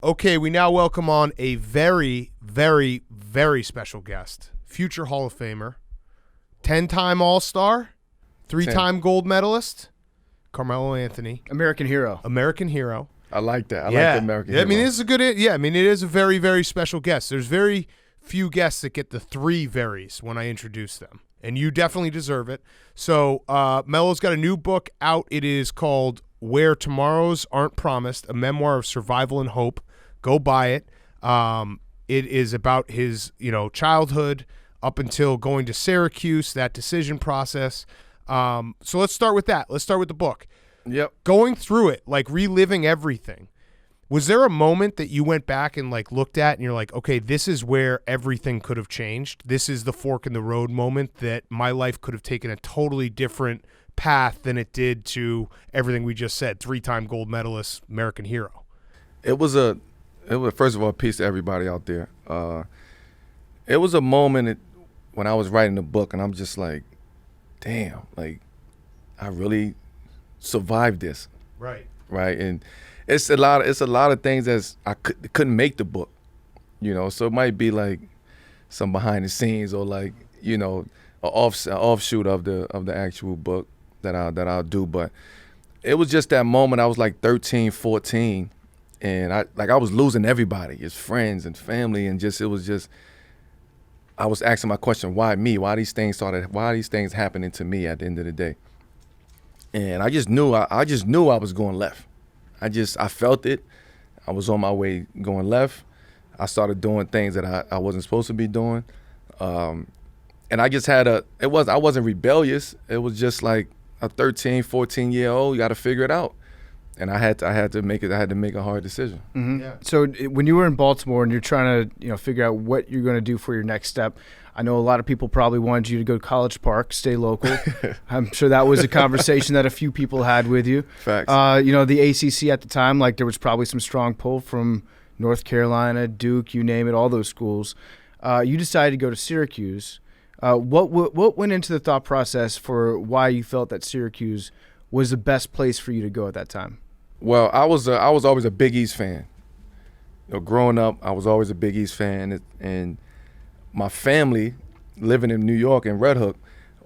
Okay, we now welcome on a very, very, very special guest. Future Hall of Famer, 10-time All-Star, 3-time gold medalist, Carmelo Anthony. American hero. I like that. I like the American hero. I mean, this is a good. Yeah, I mean, it is a very, very special guest. There's very few guests that get the three verys when I introduce them, and you definitely deserve it. So, Melo's got a new book out. It is called Where Tomorrows Aren't Promised, a memoir of survival and hope. Go buy it. It is about his, childhood up until going to Syracuse, that decision process. So let's start with that. Let's start with the book. Yep. Going through it, like reliving everything. Was there a moment that you went back and like looked at and you're like, okay, this is where everything could have changed. This is the fork in the road moment that my life could have taken a totally different path than it did to everything we just said. 3-time gold medalist, American hero. It was first of all, peace to everybody out there. It was a moment when I was writing the book, and I'm just like, damn, like I really survived this. Right. And it's a lot of things that I couldn't make the book, So it might be like some behind the scenes or like an offshoot of the actual book that I'll do. But it was just that moment. I was like 13, 14. And I was losing everybody, his friends and family, and I was asking my question, why me? Why are these things happening to me at the end of the day? And I just knew I was going left. I felt it. I was on my way going left. I started doing things that I wasn't supposed to be doing. And I just had I wasn't rebellious. It was just like a 13, 14-year-old, you got to figure it out. And I had to make a hard decision. Mm-hmm. Yeah. So when you were in Baltimore and you're trying to figure out what you're going to do for your next step, I know a lot of people probably wanted you to go to College Park, stay local. I'm sure that was a conversation that a few people had with you. Facts. The ACC at the time, like there was probably some strong pull from North Carolina, Duke, you name it, all those schools. You decided to go to Syracuse. What went into the thought process for why you felt that Syracuse was the best place for you to go at that time? Well, I was always a Big East fan. Growing up, I was always a Big East fan, and my family, living in New York and Red Hook,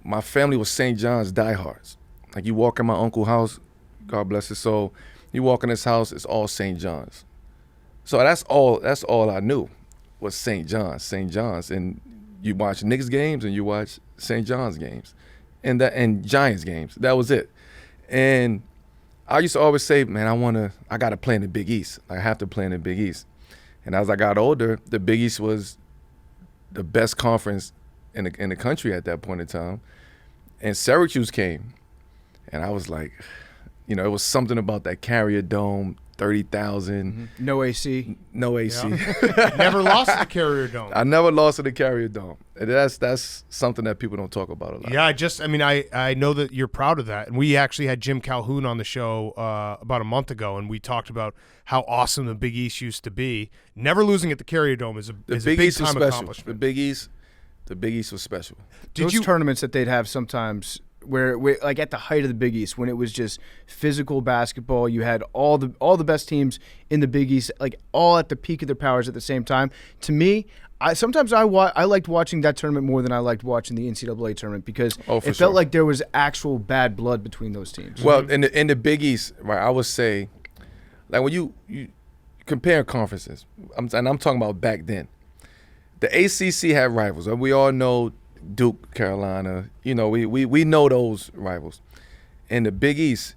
my family was St. John's diehards. Like you walk in my uncle's house, God bless his soul, you walk in his house, it's all St. John's. So that's all I knew was St. John's, and you watch Knicks games and you watch St. John's games, and Giants games. That was it, and I used to always say, man, I got to play in the Big East. I have to play in the Big East. And as I got older, the Big East was the best conference in the country at that point in time. And Syracuse came, and I was like, it was something about that Carrier Dome, 30,000. Mm-hmm. No AC. Yeah. Never lost to the Carrier Dome. I never lost to the Carrier Dome. And that's something that people don't talk about a lot. Yeah, I know that you're proud of that. And we actually had Jim Calhoun on the show about a month ago, and we talked about how awesome the Big East used to be. Never losing at the Carrier Dome is a big time accomplishment. The Big East was special. Those tournaments that they'd have sometimes where like at the height of the Big East, when it was just physical basketball, you had all the best teams in the Big East, like all at the peak of their powers at the same time. To me, I liked watching that tournament more than I liked watching the NCAA tournament because it felt like there was actual bad blood between those teams. Well, in the Big East, right, I would say, like when you compare conferences, I'm talking about back then, the ACC had rivals. We all know Duke, Carolina, we know those rivals. In the Big East,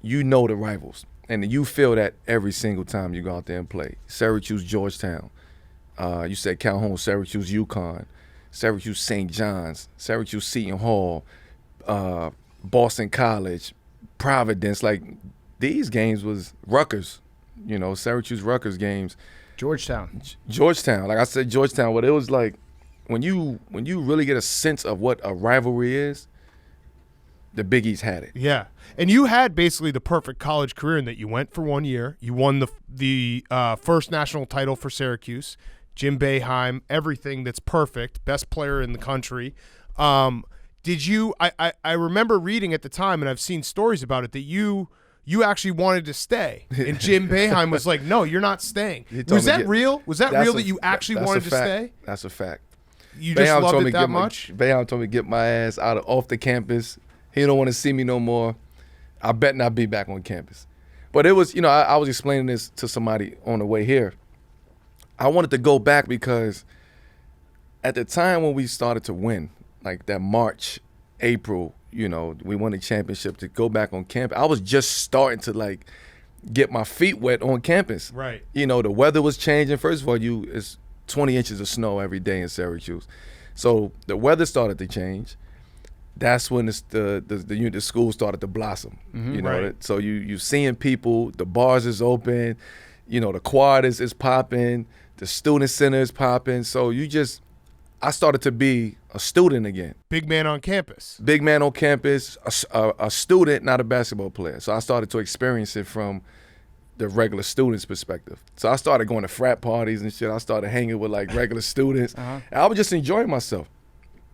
the rivals, and you feel that every single time you go out there and play. Syracuse, Georgetown, you said Calhoun, Syracuse, UConn, Syracuse, St. John's, Syracuse, Seton Hall, Boston College, Providence. Like these games was Rutgers, Syracuse, Rutgers games. Georgetown, like I said, Georgetown. But it was like, when you really get a sense of what a rivalry is, the Big East had it. Yeah, and you had basically the perfect college career in that you went for 1 year. You won the first national title for Syracuse, Jim Boeheim, everything that's perfect, best player in the country. Did you? I remember reading at the time, and I've seen stories about it, that you you actually wanted to stay. And Jim Boeheim was like, no, you're not staying. He Was told me that get- real? Was that That's real a- that you actually that's wanted a to fact. stay? That's a fact. You just Boeheim loved told me it that much? Boeheim told me to get my ass off the campus. He don't want to see me no more. I bet not be back on campus. But it was, I was explaining this to somebody on the way here. I wanted to go back because at the time when we started to win, like that March, April, we won the championship, to go back on campus. I was just starting to like get my feet wet on campus. Right. The weather was changing. First of all, it's 20 inches of snow every day in Syracuse. So the weather started to change. That's when the school started to blossom. Right. So you seeing people, the bars is open, the quad is popping, the student center is popping. So I started to be a student again. Big man on campus. Big man on campus, a student, not a basketball player. So I started to experience it from the regular student's perspective. So I started going to frat parties and shit. I started hanging with like regular students. And I was just enjoying myself.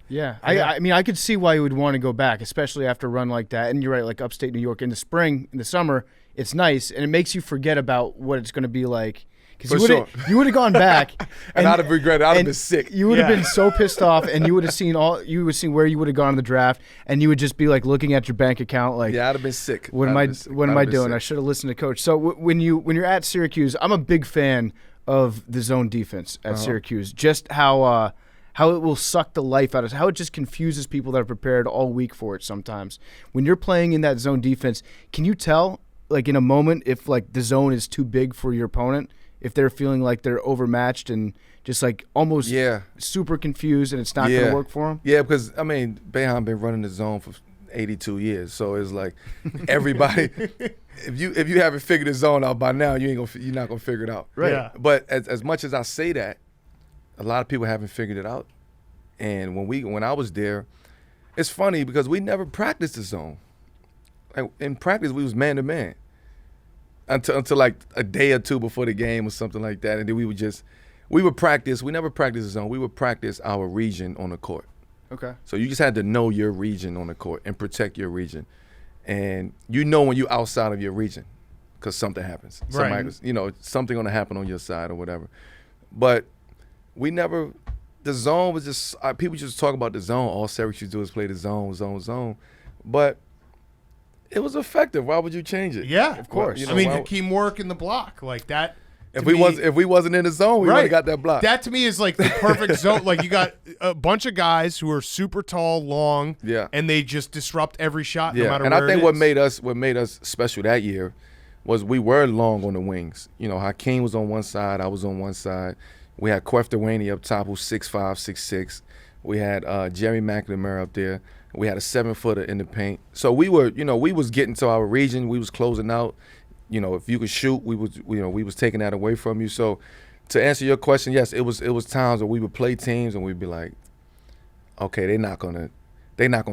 Yeah. I mean, I could see why you would want to go back, especially after a run like that. And you're right, like upstate New York in the spring, in the summer, it's nice, and it makes you forget about what it's going to be like. Because you would have gone back, and I'd have regretted. I'd have been sick. You would have been so pissed off, and you would have seen where you would have gone in the draft, and you would just be like looking at your bank account, like, yeah, I'd have been sick. What am I doing? I should have listened to coach. So when you're at Syracuse, I'm a big fan of the zone defense at Syracuse. Just how it will suck the life out of us, how it just confuses people that are prepared all week for it sometimes. When you're playing in that zone defense, can you tell, like in a moment, if like the zone is too big for your opponent? If they're feeling like they're overmatched and just like almost super confused and it's not going to work for them? Yeah, because, Boeheim been running the zone for 82 years. So it's like everybody, if you haven't figured the zone out by now, you're not going to figure it out. Right. Yeah. But as much as I say that, a lot of people haven't figured it out. And when I was there, it's funny because we never practiced the zone. Like in practice, we was man to man. Until like a day or two before the game or something like that. And then we would practice. We never practiced the zone. We would practice our region on the court. Okay. So you just had to know your region on the court and protect your region. And when you're outside of your region because something happens. Right. Something going to happen on your side or whatever. But the zone was just, people just talk about the zone. All Syracuse do is play the zone. But it was effective. Why would you change it? Yeah, of course. The teamwork in the block, like that. If we wasn't in the zone, we would have got that block. That to me is like the perfect zone. Like you got a bunch of guys who are super tall, long, and they just disrupt every shot, no matter and where I think it is. what made us special that year was we were long on the wings. Hakeem was on one side, I was on one side. We had Quef Dewaney up top, who's 6'5", 6'6". We had Jerry McNamara up there. We had a 7-footer in the paint. So we were, we was getting to our region. We was closing out. If you could shoot, we was taking that away from you. So to answer your question, yes, it was times where we would play teams and we'd be like, okay, they're not gonna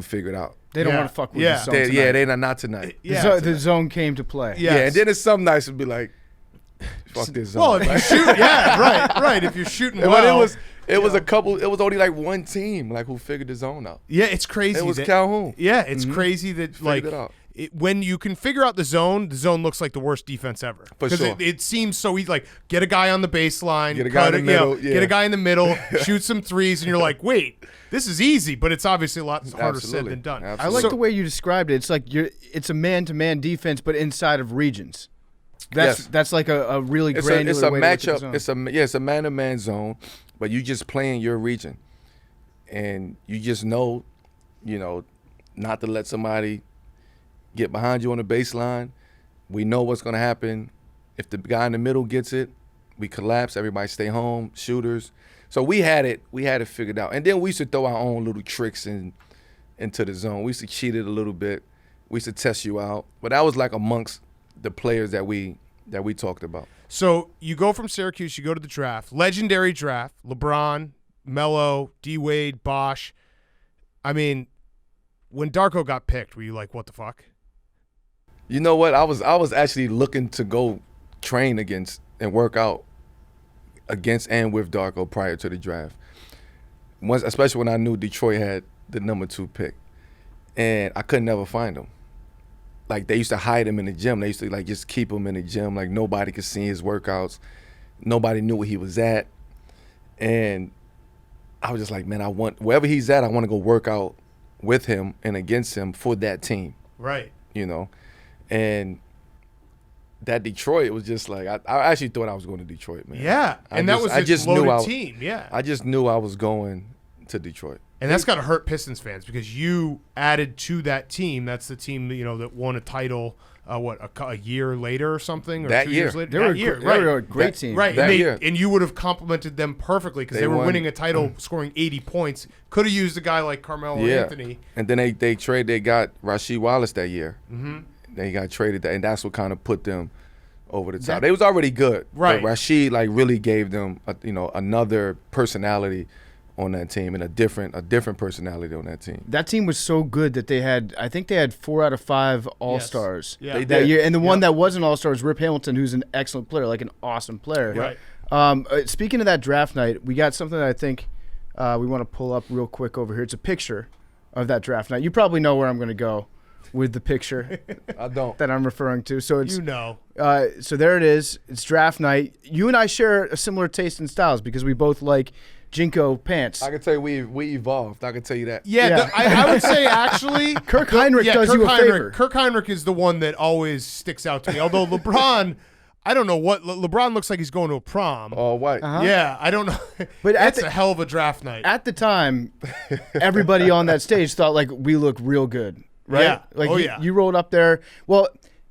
figure it out. They don't want to fuck with the zone tonight. They're not tonight. The zone came to play. Yes. And then it's some nights it'd be like, fuck this zone. Well, if you shoot, right. If you're shooting well. But it was a couple. It was only like one team who figured the zone out. Yeah, it's crazy. It was Calhoun. Yeah, it's crazy that Figured it out. When you can figure out the zone looks like the worst defense ever. For sure. It seems so easy. Like get a guy on the baseline, get a guy in the middle, get a guy in the middle, shoot some threes, and you're like, wait, this is easy, but it's obviously a lot harder said than done. I like the way you described it. It's like it's a man-to-man defense, but inside of regions. That's like a really granular way to look at the zone. It's a man-to-man zone, but you just play in your region, and you just know, not to let somebody get behind you on the baseline. We know what's going to happen. If the guy in the middle gets it, we collapse. Everybody stay home. Shooters. So we had it figured out, and then we used to throw our own little tricks into the zone. We used to cheat it a little bit. We used to test you out, but that was like amongst the players that we talked about. So you go from Syracuse, you go to the draft, legendary draft, LeBron, Melo, D-Wade, Bosh. I mean, when Darko got picked, were you like, what the fuck? You know what? I was actually looking to go train against and work out against and with Darko prior to the draft. Especially when I knew Detroit had the number 2 pick. And I could never find him. like they used to hide him in the gym. They used to like just keep him in the gym. Like nobody could see his workouts. Nobody knew where he was at. And I was just like, man, I want wherever he's at, I want to go work out with him and against him for that team. Right. You know? And that Detroit was just like, I actually thought I was going to Detroit, man. Yeah. And that was a loaded team. Yeah. I just knew I was going to Detroit. And that's got to hurt Pistons fans because you added to that team. That's the team that won a title. A year later or something, or that 2 year. years later. They were a great team, right? That year. And you would have complimented them perfectly because they were winning a title, scoring 80 points. Could have used a guy like Carmelo Anthony. And then they got Rasheed Wallace that year. Mm-hmm. They got traded, and that's what kind of put them over the top. They was already good, right? But Rasheed like really gave them another personality on that team and a different personality on that team. That team was so good that I think they had 4 out of 5 All-Stars that year. And the one that wasn't All-Star was Rip Hamilton, who's an excellent player, like an awesome player. Right. Speaking of that draft night, we got something that I think we want to pull up real quick over here. It's a picture of that draft night. You probably know where I'm going to go with the picture. I don't. That I'm referring to. So it's so there it is. It's draft night. You and I share a similar taste in styles because we both like Jinko pants. I can tell you we evolved. I can tell you that. Yeah. I would say actually Kirk Heinrich does you a favor. Kirk Heinrich is the one that always sticks out to me. Although LeBron, I don't know what LeBron looks like. He's going to a prom. All white. Uh-huh. Yeah, I don't know. But that's a hell of a draft night. At the time, everybody on that stage thought like we look real good, right? Yeah. Like you rolled up there. Well,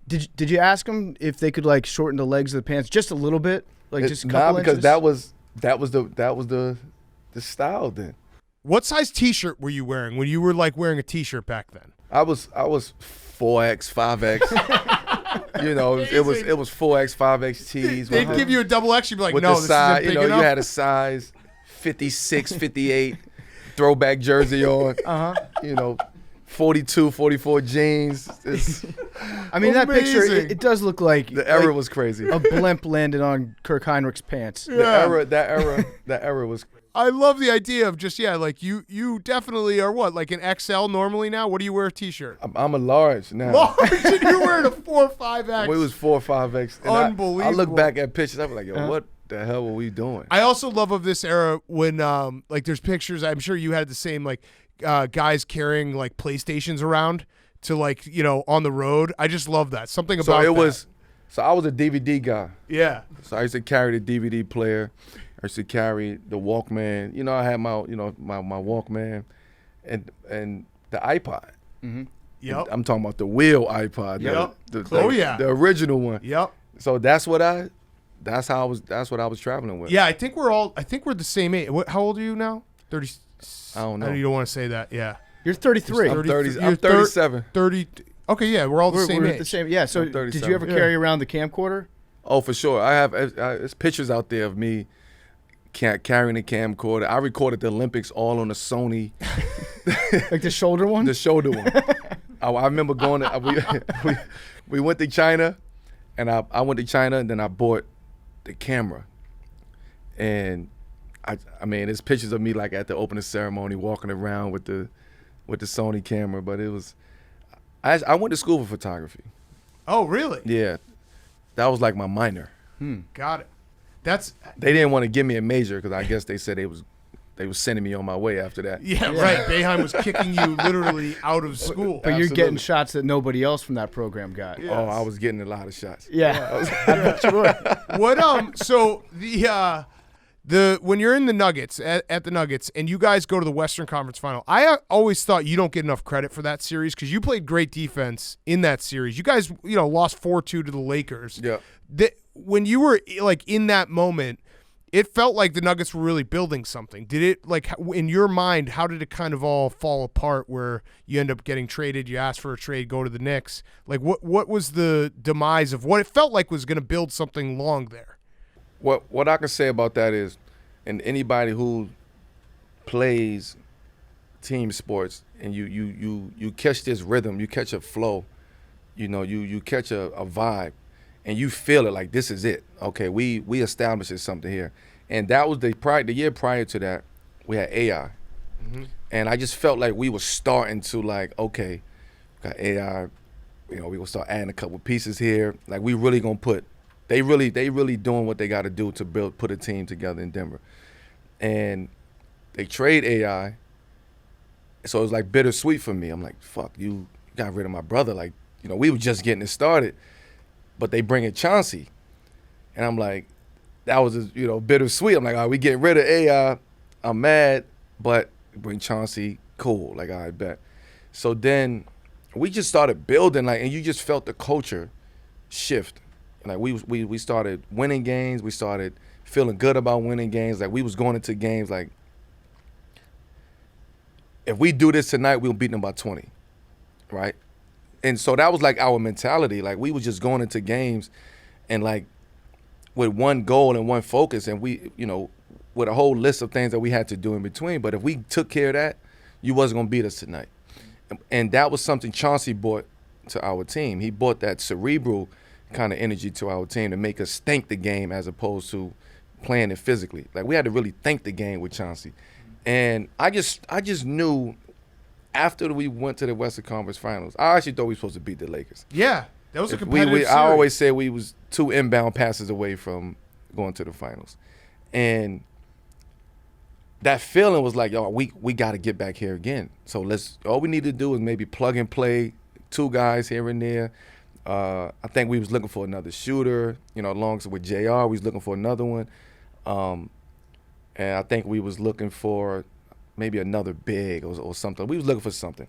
did you ask them if they could like shorten the legs of the pants just a little bit, like just a couple because inches? that was the style then. What size T-shirt were you wearing when you were like wearing a T-shirt back then? I was 4X, 5X. It was 4X, 5X tees. They'd give you a double X. You'd be like, with no, the this size, isn't big enough. You had a size 56, 58 throwback jersey on. 42, 44 jeans. I mean, that picture, it does look like the era was crazy. A blimp landed on Kirk Heinrich's pants. Yeah. That era was. I love the idea of just like you definitely are what, like an XL normally now. What do you wear a T-shirt? I'm a large now. Large, and you're wearing a 4 or 5X. We was 4 or 5X. Unbelievable. I look back at pictures. I'm like, yo, what the hell were we doing? I also love of this era when like there's pictures. I'm sure you had the same like guys carrying like PlayStations around to like on the road. I just love that. Something about that. So I was a DVD guy. Yeah. So I used to carry the DVD player. I used to carry the Walkman. I had my my Walkman and the iPod. Mm-hmm. Yep. I'm talking about the wheel iPod. Yep. The original one. Yep. So that's what I was traveling with. Yeah, I think we're the same age. How old are you now? 30. I don't know. You don't want to say that. Yeah. You're 33. I'm 37. 30. Okay, yeah, we're all the same age. The same. Yeah. So did you ever carry around the camcorder? Oh, for sure. I have. There's pictures out there of me carrying a camcorder. I recorded the Olympics all on a Sony. Like the shoulder one? The shoulder one. I remember going to, we went to China, and I went to China, and then I bought the camera. And I mean, there's pictures of me like at the opening ceremony walking around with the Sony camera, but it was, I went to school for photography. Oh, really? Yeah. That was like my minor. Got it. They didn't want to give me a major because I guess they said they was sending me on my way after that. Yeah, right. Boeheim was kicking you literally out of school. But you're getting shots that nobody else from that program got. Yes. Oh, I was getting a lot of shots. Yeah. I bet you were. What so the when you're in the Nuggets at the Nuggets and you guys go to the Western Conference Final, I always thought you don't get enough credit for that series because you played great defense in that series. You guys, lost 4-2 to the Lakers. Yeah. When you were like in that moment, it felt like the Nuggets were really building something. Did it, like, in your mind, how did it kind of all fall apart where you end up getting traded, you ask for a trade, go to the Knicks? Like, what was the demise of what it felt like was going to build something long there? What I can say about that is, and anybody who plays team sports and you catch this rhythm, you catch a flow, you catch a vibe, and you feel it like this is it. Okay, we established something here. And that was the year prior to that, we had AI. Mm-hmm. And I just felt like we were starting to like, okay, got AI, we gonna start adding a couple pieces here. Like we really gonna put, they really doing what they got to do to put a team together in Denver. And they trade AI, so it was like bittersweet for me. I'm like, fuck, you got rid of my brother. Like, we were just getting it started, but they bring in Chauncey, and I'm like, that was bittersweet. I'm like, all right, we getting rid of AI. I'm mad, but bring Chauncey, cool. Like, all right, bet. So then we just started building, like, and you just felt the culture shift. Like we started winning games. We started feeling good about winning games. Like we was going into games like, if we do this tonight, we'll beat them by 20, right? And so that was like our mentality. Like we was just going into games and like with one goal and one focus, and we, with a whole list of things that we had to do in between. But if we took care of that, you wasn't gonna beat us tonight. And that was something Chauncey brought to our team. He brought that cerebral kind of energy to our team to make us think the game as opposed to playing it physically. Like we had to really think the game with Chauncey. And I just knew after we went to the Western Conference Finals, I actually thought we were supposed to beat the Lakers. Yeah, that was a competitive series. I always said we was 2 inbound passes away from going to the finals. And that feeling was like, yo, we got to get back here again. So all we need to do is maybe plug and play 2 guys here and there. I think we was looking for another shooter, along with JR, we was looking for another one. And I think we was looking for maybe another big or something. We was looking for something.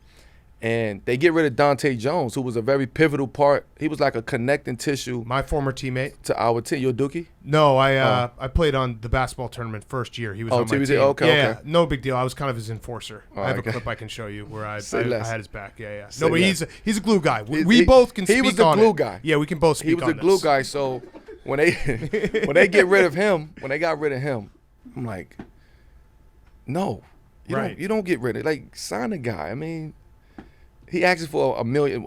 And they get rid of Dante Jones, who was a very pivotal part. He was like a connecting tissue. My former teammate. To our team. You're Dookie? No, I played on the basketball tournament first year. He was on my team. Okay, yeah, no big deal. I was kind of his enforcer. I have a clip I can show you where I had his back. Yeah. No, but he's a glue guy. We both can speak on it. He was the glue guy. Yeah, we can both speak on this. He was the glue guy. So when they get rid of him, when they got rid of him, I'm like, no, you don't get rid of it. Like, sign the guy. I mean, he asks for $1 million,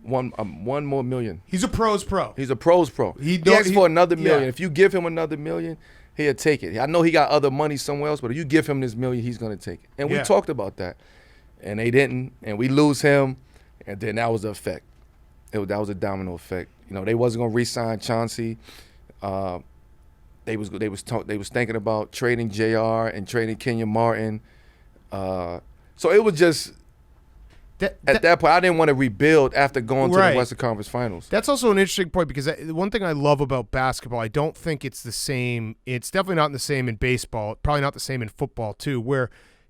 one more million. He's a pro's pro. He's a pro's pro. He asks for another million. If you give him another million, he'll take it. I know he got other money somewhere else, but if you give him this million, he's gonna take it. And we talked about that, and they didn't, and we lose him, and then that was the effect. That was a domino effect. They wasn't gonna re-sign Chauncey. They was thinking about trading JR and trading Kenyon Martin. So it was just. At that point, I didn't want to rebuild after going to the Western Conference Finals. That's also an interesting point because one thing I love about basketball, I don't think it's the same. It's definitely not the same in baseball. Probably not the same in football too, where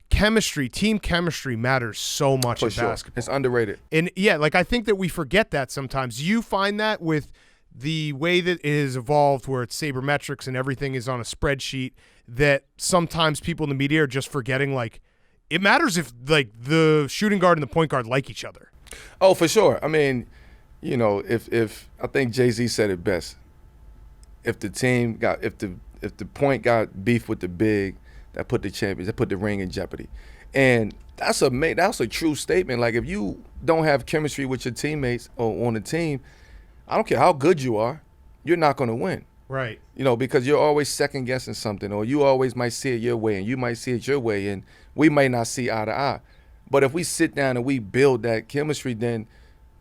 team chemistry matters so much in basketball. It's underrated. And I think that we forget that sometimes. You find that with the way that it has evolved, where it's sabermetrics and everything is on a spreadsheet, that sometimes people in the media are just forgetting it matters if the shooting guard and the point guard like each other. Oh, for sure. I mean, if I think Jay-Z said it best. If the point got beef with the big, that put the ring in jeopardy. And that's a true statement. Like if you don't have chemistry with your teammates or on the team, I don't care how good you are, you're not going to win. Right. Because you're always second guessing something, or you always might see it your way and you might see it your way, and we may not see eye to eye. But if we sit down and we build that chemistry, then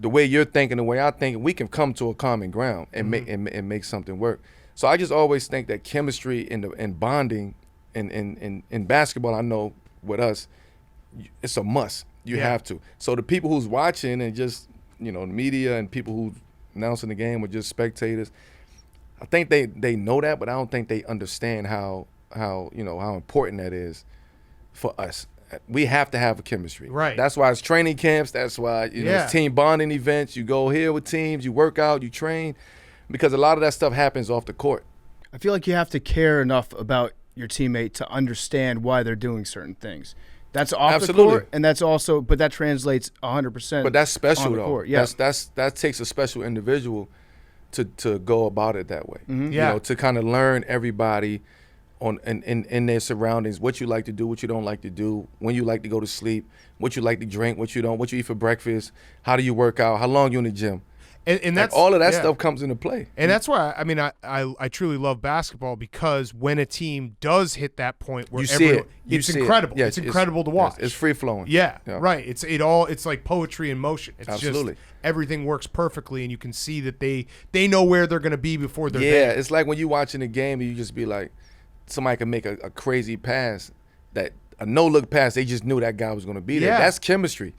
the way you're thinking, the way I think, we can come to a common ground and make something work. So I just always think that chemistry and bonding in basketball, I know with us, it's a must. You have to. So the people who's watching and just, the media and people who announcing the game or just spectators, I think they know that, but I don't think they understand how important that is for us. We have to have a chemistry. Right. That's why it's training camps. That's why it's team bonding events. You go here with teams, you work out, you train, because a lot of that stuff happens off the court. I feel like you have to care enough about your teammate to understand why they're doing certain things. That's off the court, and that's also, but that translates 100%. But that's special on the though. Court. Yeah. That takes a special individual to go about it that way. Mm-hmm. To kind of learn everybody in their surroundings, what you like to do, what you don't like to do, when you like to go to sleep, what you like to drink, what you don't, what you eat for breakfast, how do you work out, how long you in the gym. And that's all of that stuff comes into play. And that's why I truly love basketball, because when a team does hit that point where it's incredible. Yeah, it's incredible to watch. It's free flowing. Yeah, right. It's like poetry in motion. It's Absolutely. just everything works perfectly, and you can see that they know where they're going to be before they're there. there. It's like when you're watching a game and you just be like, somebody can make a crazy pass, that a no-look pass, they just knew that guy was going to be there. Yeah. That's chemistry.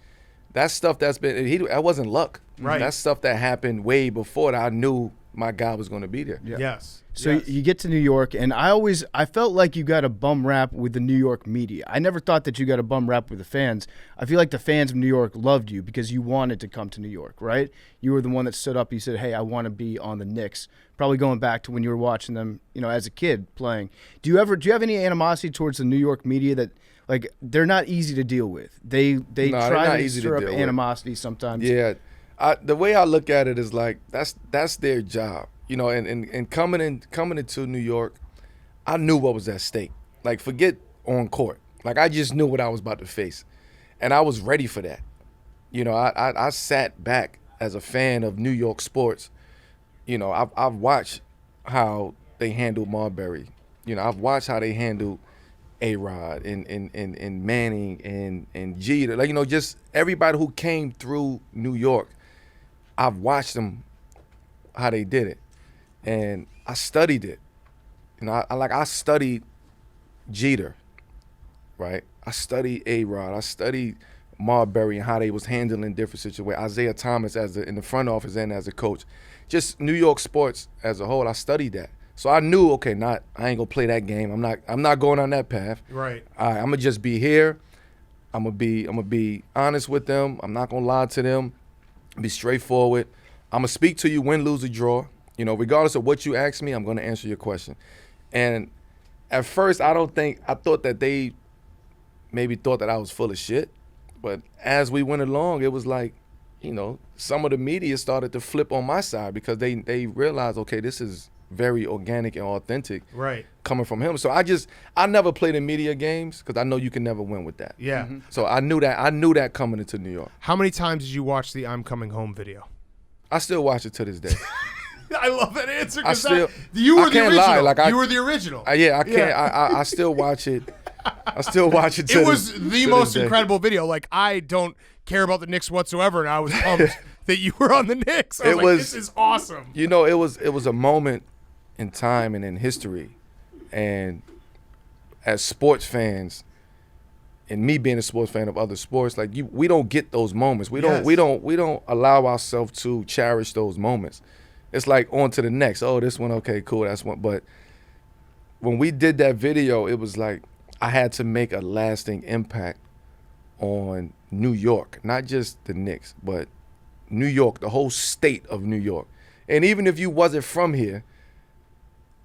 That's stuff that wasn't luck. Right. That's stuff that happened way before that I knew my guy was going to be there. Yeah. Yes. So Yes. you get to New York, and I felt like you got a bum rap with the New York media. I never thought that you got a bum rap with the fans. I feel like the fans of New York loved you because you wanted to come to New York, right? You were the one that stood up. You said, hey, I want to be on the Knicks. Probably going back to when you were watching them, as a kid playing. Do you have any animosity towards the New York media that, like, they're not easy to deal with? They try to stir up animosity sometimes. Yeah. The way I look at it is like that's their job, and coming into New York, I knew what was at stake. Like, forget on court. Like, I just knew what I was about to face, and I was ready for that. I sat back as a fan of New York sports. I've watched how they handled Marbury. I've watched how they handled A-Rod and Manning and Jeter. Like, just everybody who came through New York. I've watched them, how they did it, and I studied it. I studied Jeter, right? I studied A-Rod. I studied Marbury and how they was handling different situations. Isaiah Thomas in the front office and as a coach. Just New York sports as a whole, I studied that. So I knew, okay, I ain't gonna play that game. I'm not going on that path. Right. I'm gonna just be here. I'm gonna be honest with them. I'm not gonna lie to them. Be straightforward. I'm gonna speak to you, win, lose, or draw. Regardless of what you ask me, I'm gonna answer your question. And at first, I thought that they maybe thought that I was full of shit. But as we went along, it was like, some of the media started to flip on my side because they realized, okay, this is very organic and authentic, right, coming from him. So I never played in media games because I know you can never win with that. Yeah. Mm-hmm. So I knew that coming into New York. How many times did you watch the I'm Coming Home video? I still watch it to this day. I love that answer. I still, you were I the can't original. lie. Like you were the original. Yeah, I can't. I still watch it. I still watch it. It was the most incredible video. Like, I don't care about the Knicks whatsoever, and I was pumped that you were on the Knicks. I was like, this is awesome. It was a moment in time and in history, and as sports fans, and me being a sports fan of other sports, like we don't get those moments. We don't allow ourselves to cherish those moments. It's like on to the next. Oh, this one, okay, cool, that's one. But when we did that video, it was like I had to make a lasting impact on New York, not just the Knicks, but New York, the whole state of New York. And even if you wasn't from here,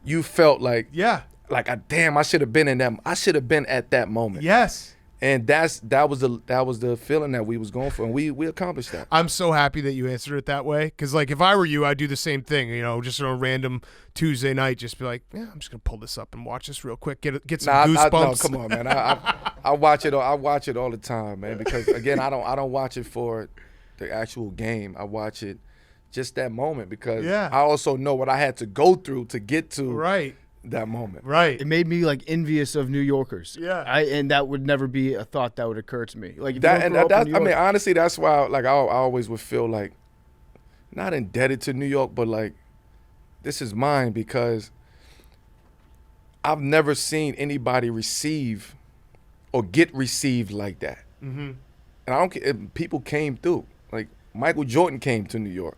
you felt like, damn, I should have been in them. I should have been at that moment. Yes. And that was the feeling that we was going for, and we accomplished that. I'm so happy that you answered it that way, because like if I were you, I'd do the same thing. Just on a random Tuesday night, just be like, yeah, I'm just gonna pull this up and watch this real quick, get some goosebumps. No, come on, man. I watch it. I watch it all the time, man. Because again, I don't watch it for the actual game. I watch it just that moment because I also know what I had to go through to get to that moment. Right. It made me like envious of New Yorkers. Yeah. And that would never be a thought that would occur to me. Like honestly, that's why I always would feel like not indebted to New York, but like this is mine because I've never seen anybody receive or get received like that. Mm-hmm. And I don't care. People came through. Like Michael Jordan came to New York.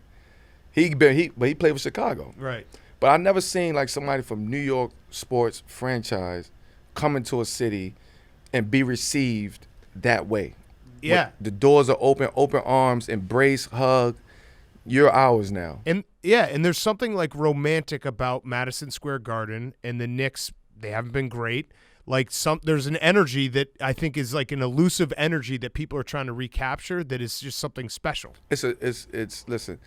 But he played for Chicago. Right. But I never seen like somebody from New York sports franchise come into a city and be received that way. Yeah. The doors are open arms, embrace, hug. You're ours now. And there's something like romantic about Madison Square Garden and the Knicks. They haven't been great. Like there's an energy that I think is like an elusive energy that people are trying to recapture that is just something special. Listen,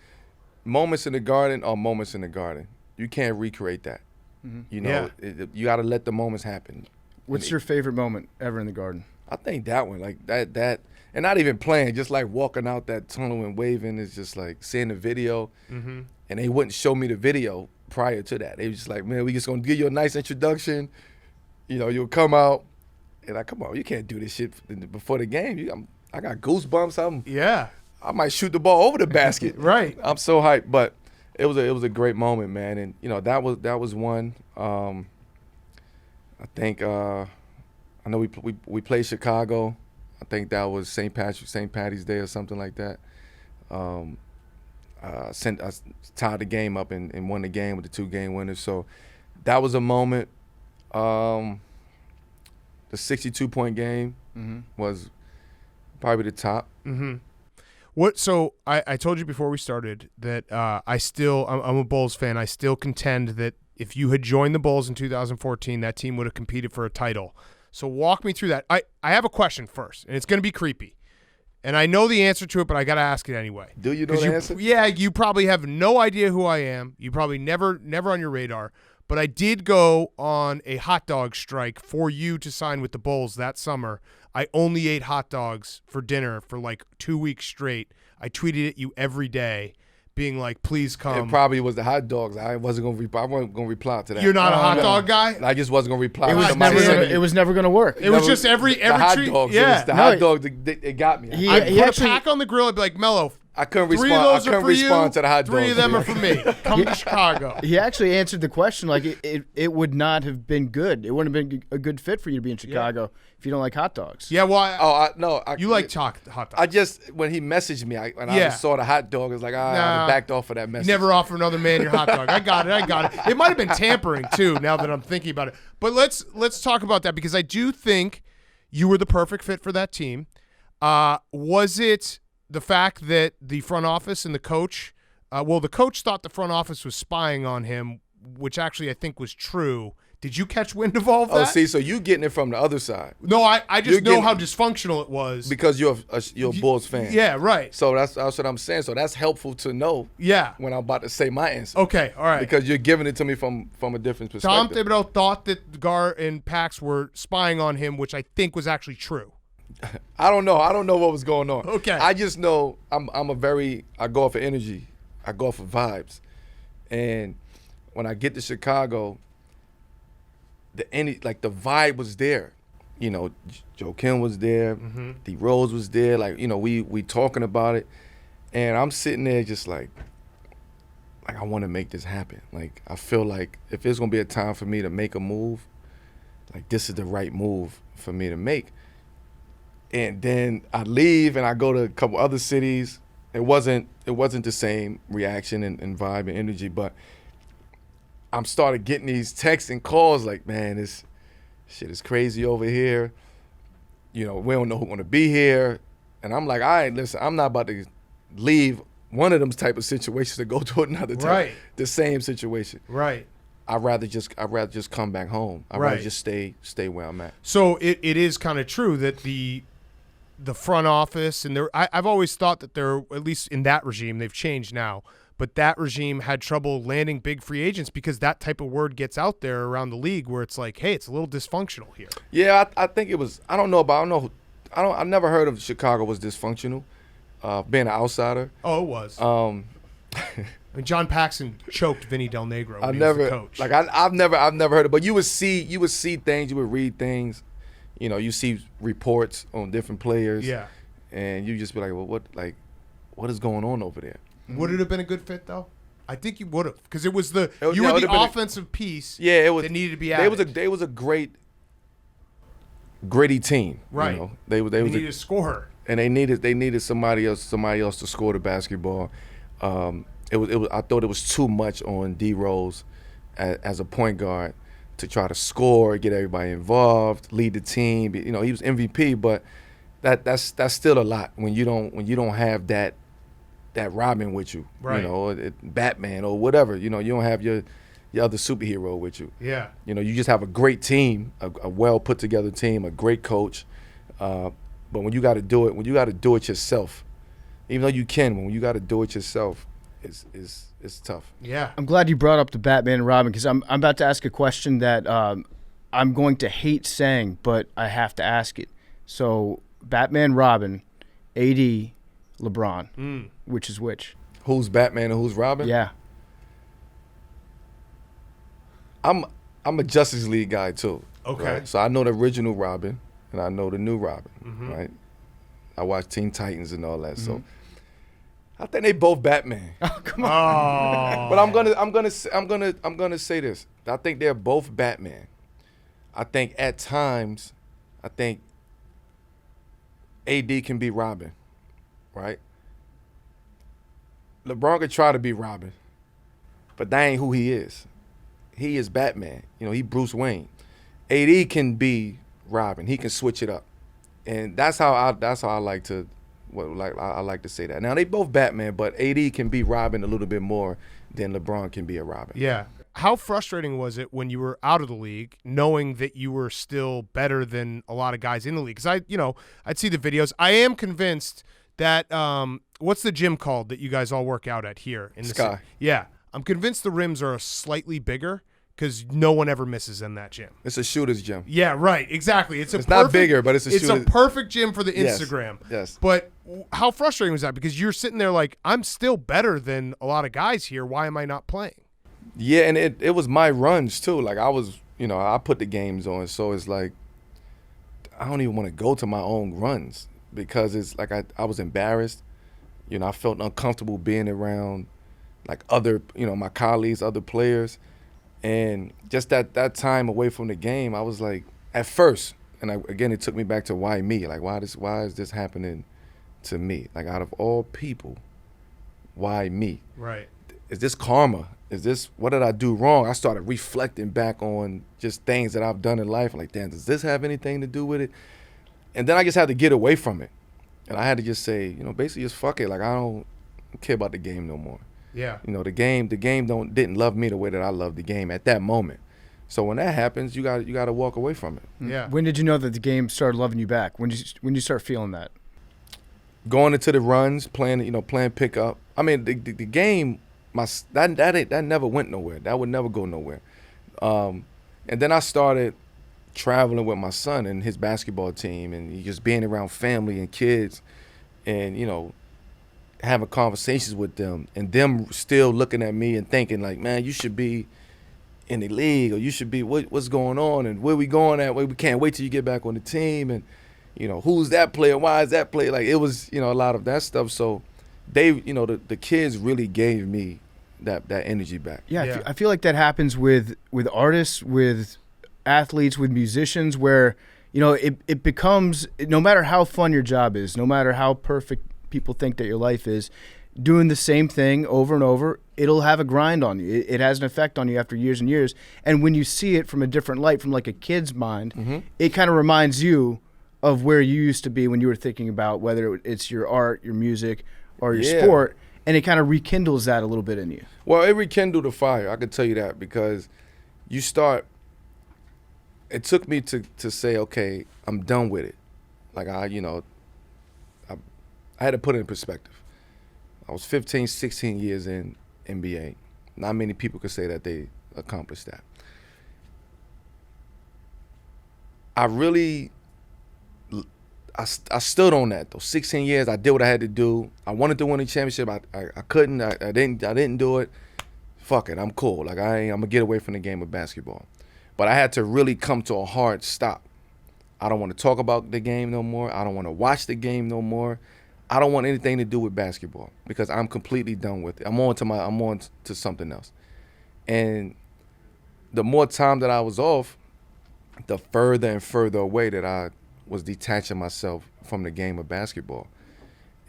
moments in the Garden are moments in the Garden. You can't recreate that. Mm-hmm. You got to let the moments happen. What's your favorite moment ever in the Garden? I think that one, like that, and not even playing, just like walking out that tunnel and waving is just like seeing the video, and they wouldn't show me the video prior to that. They was just like, man, we just gonna give you a nice introduction. You know, you'll come out, and I come on, you can't do this shit before the game. I got goosebumps. I might shoot the ball over the basket. Right. I'm so hyped, but it was a great moment, man, and you know that was one. I think I know we played Chicago. I think that was St. Patty's Day or something like that. I tied the game up and won the game with the 2-game winners. So that was a moment. The 62-point game was probably the top. So I told you before we started that I'm a Bulls fan. I still contend that if you had joined the Bulls in 2014, that team would have competed for a title. So walk me through that. I have a question first, and it's going to be creepy. And I know the answer to it, but I got to ask it anyway. Do you know the answer? Yeah, you probably have no idea who I am. You probably never on your radar. But I did go on a hot dog strike for you to sign with the Bulls that summer. I only ate hot dogs for dinner for like 2 weeks straight. I tweeted at you every day, being like, please come. It probably was the hot dogs. I wasn't going to reply to that. You're not a hot dog guy? I just wasn't going to reply. It was never going to work. It was just every the hot tweet. dogs. Yeah. It was the hot dog. It got me. I'd put a pack on the grill. I'd be like, Mello, I couldn't three respond. of those I couldn't are for respond you, to the hot dogs. 3 of them are for me. Come to Chicago. He actually answered the question like it would not have been good. It wouldn't have been a good fit for you to be in Chicago if you don't like hot dogs. Yeah, well, you like hot dogs. I just, when he messaged me, I just saw the hot dog. It's like, I backed off of that message. Never offer another man your hot dog. I got it. It might have been tampering too, now that I'm thinking about it. But let's talk about that, because I do think you were the perfect fit for that team. Was it the fact that the front office and the coach, the coach thought the front office was spying on him, which actually I think was true. Did you catch wind of all of that? Oh, see, so you getting it from the other side. No, I just know how dysfunctional it was. Because you're a Bulls fan. Yeah, right. So that's what I'm saying. So that's helpful to know when I'm about to say my answer. Okay, all right. Because you're giving it to me from a different perspective. Tom Thibodeau thought that Gar and Pax were spying on him, which I think was actually true. I don't know what was going on. Okay. I just know I go off of energy. I go off of vibes. And when I get to Chicago, the vibe was there. You know, Joe Kim was there, D Rose was there, like, you know, we talking about it. And I'm sitting there just like I want to make this happen. Like, I feel like if it's gonna be a time for me to make a move, like, this is the right move for me to make. And then I leave and I go to a couple other cities. It wasn't the same reaction and vibe and energy, but I'm started getting these texts and calls like, man, this shit is crazy over here. You know, we don't know who's gonna be here. And I'm like, all right, listen, I'm not about to leave one of them type of situations to go to another type, the same situation. Right. I'd rather just come back home. I'd rather just stay where I'm at. So it is kind of true that the front office and I've always thought that they're, at least in that regime, they've changed now, but that regime had trouble landing big free agents because that type of word gets out there around the league where it's like, hey, it's a little dysfunctional here. Yeah, I think it was. I never heard of Chicago was dysfunctional. Being an outsider. Oh, it was. I mean, John Paxson choked Vinny Del Negro when he was the coach. Like I've never heard it, but you would see things, you would read things. You know, you see reports on different players. Yeah. And you just be like, well, what is going on over there? Would it have been a good fit though? I think you would have, because it was the offensive piece. Yeah, it was. That needed to be added. They was a great, gritty team. Right. You know? They needed a scorer. And they needed somebody else to score the basketball. I thought it was too much on D Rose as a point guard to try to score, get everybody involved, lead the team. You know, he was MVP, but that's still a lot when you don't have that Robin with you, right. You know, Batman or whatever. You know, you don't have your other superhero with you. Yeah. You know, you just have a great team, a well put together team, a great coach. But when you got to do it yourself, even though you can, when you got to do it yourself, it's tough. Yeah. I'm glad you brought up the Batman and Robin, because I'm about to ask a question that I'm going to hate saying, but I have to ask it. So Batman, Robin, AD, LeBron. Which is which? Who's Batman and who's Robin? Yeah. I'm a Justice League guy too. Okay. Right? So I know the original Robin and I know the new Robin. Right. I watch Teen Titans and all that. So I think they both Batman. Oh, come on. But I'm gonna say this. I think they're both Batman. I think at times, I think AD can be Robin, right? LeBron could try to be Robin, but that ain't who he is. He is Batman. You know, he Bruce Wayne. AD can be Robin. He can switch it up, and that's how I like to say that. Now they both Batman, but AD can be Robin a little bit more than LeBron can be a Robin. Yeah. How frustrating was it when you were out of the league, knowing that you were still better than a lot of guys in the league? Because I'd see the videos. I am convinced that what's the gym called that you guys all work out at here in the Sky? city? Yeah, I'm convinced the rims are slightly bigger because no one ever misses in that gym. It's a shooter's gym. Yeah, right. Exactly. It's not bigger, but it's a a perfect gym for the Yes, Instagram. yes. But how frustrating was that? Because you're sitting there like, I'm still better than a lot of guys here. Why am I not playing? Yeah, and it was my runs too. Like I was, I put the games on, so it's like I don't even want to go to my own runs because it's like I was embarrassed. I felt uncomfortable being around like other, my colleagues, other players. And just that time away from the game, I was like, at first, and again, it took me back to why me? Like, why is this happening to me? Like, out of all people, why me? Right. Is this karma? What did I do wrong? I started reflecting back on just things that I've done in life. Like, damn, does this have anything to do with it? And then I just had to get away from it. And I had to just say, basically just fuck it. Like, I don't care about the game no more. Yeah. The game didn't love me the way that I loved the game at that moment. So when that happens, you got to walk away from it. Yeah. When did you know that the game started loving you back? When did you start feeling that? Going into the runs, playing pickup. I mean, the game, that never went nowhere. That would never go nowhere. And then I started traveling with my son and his basketball team, and just being around family and kids, and having conversations with them, and them still looking at me and thinking like, man, you should be in the league, or you should be what's going on, and where we going at? We can't wait till you get back on the team, and who's that player? Why is that player? Like, it was a lot of that stuff. So they, the kids really gave me that energy back. Yeah. I feel like that happens with artists, with athletes, with musicians, where it becomes, no matter how fun your job is, no matter how perfect people think that your life is, doing the same thing over and over, it'll have a grind on you. It has an effect on you after years and years. And when you see it from a different light, from like a kid's mind, it kind of reminds you of where you used to be when you were thinking about whether it's your art, your music, or your sport, and it kind of rekindles that a little bit in you. Well, it rekindled the fire, I can tell you that, because it took me to say, okay, I'm done with it. Like, I had to put it in perspective. I was 15, 16 years in NBA. Not many people could say that they accomplished that. I stood on that though. 16 years, I did what I had to do. I wanted to win a championship. I couldn't. I didn't do it. Fuck it. I'm cool. Like, I'm gonna get away from the game of basketball. But I had to really come to a hard stop. I don't want to talk about the game no more. I don't want to watch the game no more. I don't want anything to do with basketball because I'm completely done with it. I'm on to something else. And the more time that I was off, the further and further away that I was detaching myself from the game of basketball.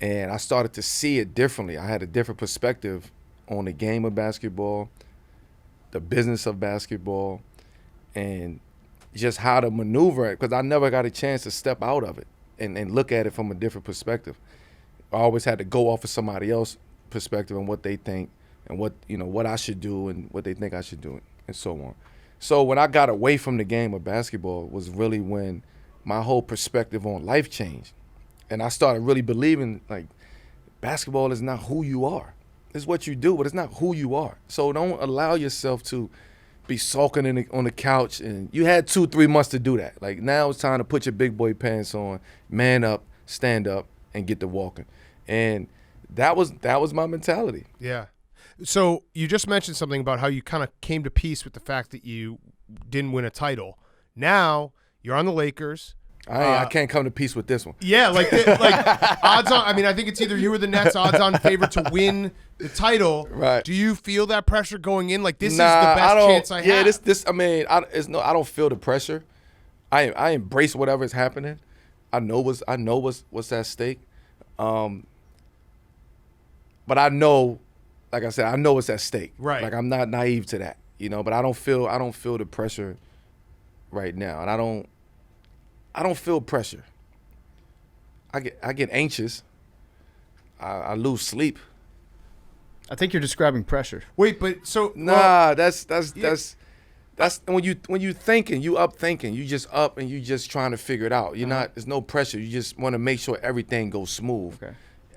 And I started to see it differently. I had a different perspective on the game of basketball, the business of basketball, and just how to maneuver it, because I never got a chance to step out of it and look at it from a different perspective. I always had to go off of somebody else's perspective and what they think and what I should do and what they think I should do and so on. So when I got away from the game of basketball was really when my whole perspective on life changed. And I started really believing, like, basketball is not who you are. It's what you do, but it's not who you are. So don't allow yourself to be sulking on the couch, and you had 2-3 months to do that. Like now it's time to put your big boy pants on, man up, stand up, and get to walking. And that was my mentality. Yeah. So you just mentioned something about how you kind of came to peace with the fact that you didn't win a title. Now you're on the Lakers. I can't come to peace with this one. Yeah, like odds on. I mean, I think it's either you or the Nets. Odds on favorite to win the title. Right. Do you feel that pressure going in? Like this is the best chance I have. Yeah, this. I mean, I don't feel the pressure. I embrace whatever is happening. I know what's at stake. But I know, like I said, I know it's at stake. Right. Like I'm not naive to that, But I don't feel the pressure right now, and I don't feel pressure. I get anxious. I lose sleep. I think you're describing pressure. Wait, but so that's when you thinking, you up thinking, you just up and you just trying to figure it out. You're not. There's no pressure. You just want to make sure everything goes smooth. Okay.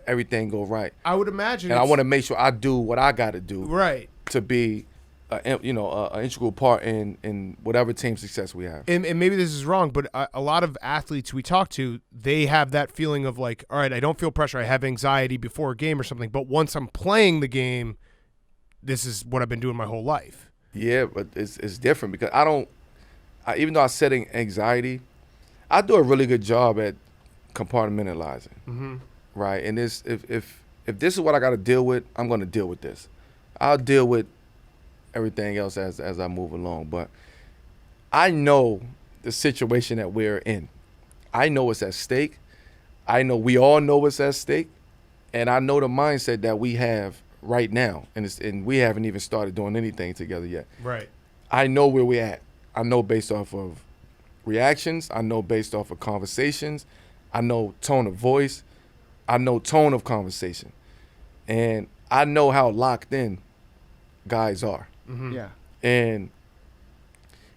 everything go right. I would imagine. And I want to make sure I do what I got to do. Right. To be, an integral part in whatever team success we have. And maybe this is wrong, but a lot of athletes we talk to, they have that feeling of like, all right, I don't feel pressure. I have anxiety before a game or something. But once I'm playing the game, this is what I've been doing my whole life. Yeah, but it's different because even though I'm setting anxiety, I do a really good job at compartmentalizing. Mm-hmm. Right. And if this is what I got to deal with, I'm going to deal with this. I'll deal with everything else as I move along. But I know the situation that we're in. I know what's at stake. I know we all know what's at stake. And I know the mindset that we have right now. And we haven't even started doing anything together yet. Right. I know where we're at. I know based off of reactions. I know based off of conversations. I know tone of voice. I know tone of conversation. And I know how locked in guys are. Mm-hmm. Yeah. And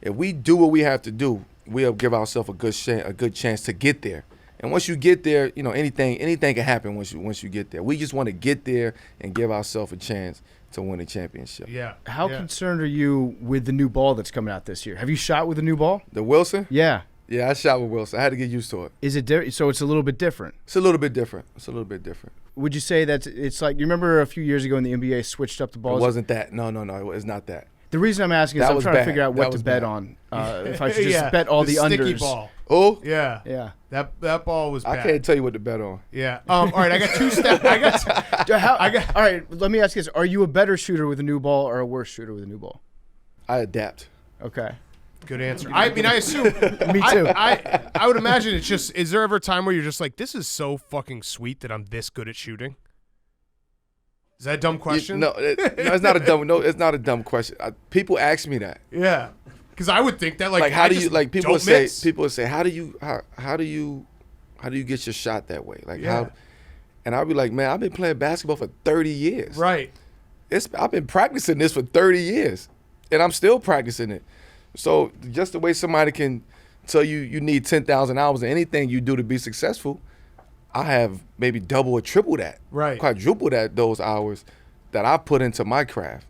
if we do what we have to do, we'll give ourselves a good chance to get there. And once you get there, anything can happen once you get there. We just want to get there and give ourselves a chance to win a championship. Yeah. How concerned are you with the new ball that's coming out this year? Have you shot with the new ball? The Wilson? Yeah. Yeah, I shot with Wilson. I had to get used to it. Is it so it's a little bit different? It's a little bit different. Would you say that it's like, you remember a few years ago when the NBA switched up the balls? It wasn't that. No, it's not that. The reason I'm asking is I'm trying to figure out what to bet on. If I should just bet all the sticky unders. Ball. Oh? Yeah. Yeah. That ball was bad. I can't tell you what to bet on. Yeah. All right, I got two steps. All right, let me ask you this. Are you a better shooter with a new ball or a worse shooter with a new ball? I adapt. Okay. Good answer. I mean, I assume. Me too. I would imagine it's just, is there ever a time where you're just like, this is so fucking sweet that I'm this good at shooting? Is that a dumb question? No, it's not a dumb. No, it's not a dumb question. People ask me that. Yeah, because I would think that like how do you people would say miss. People would say how do you get your shot that way how, and I'd be like, man, I've been playing basketball for 30 years. Right. I've been practicing this for 30 years, and I'm still practicing it. So just the way somebody can tell you need 10,000 hours of anything you do to be successful, I have maybe double or triple that, right, quadruple those hours that I put into my craft,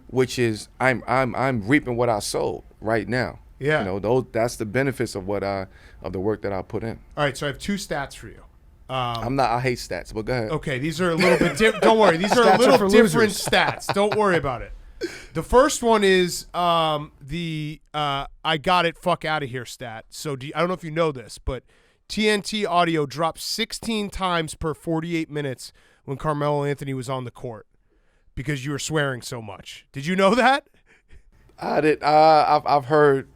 which is I'm reaping what I sowed right now. Yeah, that's the benefits of of the work that I put in. All right, so I have two stats for you. I hate stats, but go ahead. Okay, these are a little bit different. Don't worry, these are a little different stats. Don't worry about it. The first one is the I got it, fuck out of here stat. So I don't know if you know this, but TNT audio dropped 16 times per 48 minutes when Carmelo Anthony was on the court because you were swearing so much. Did you know that? I did. I've heard.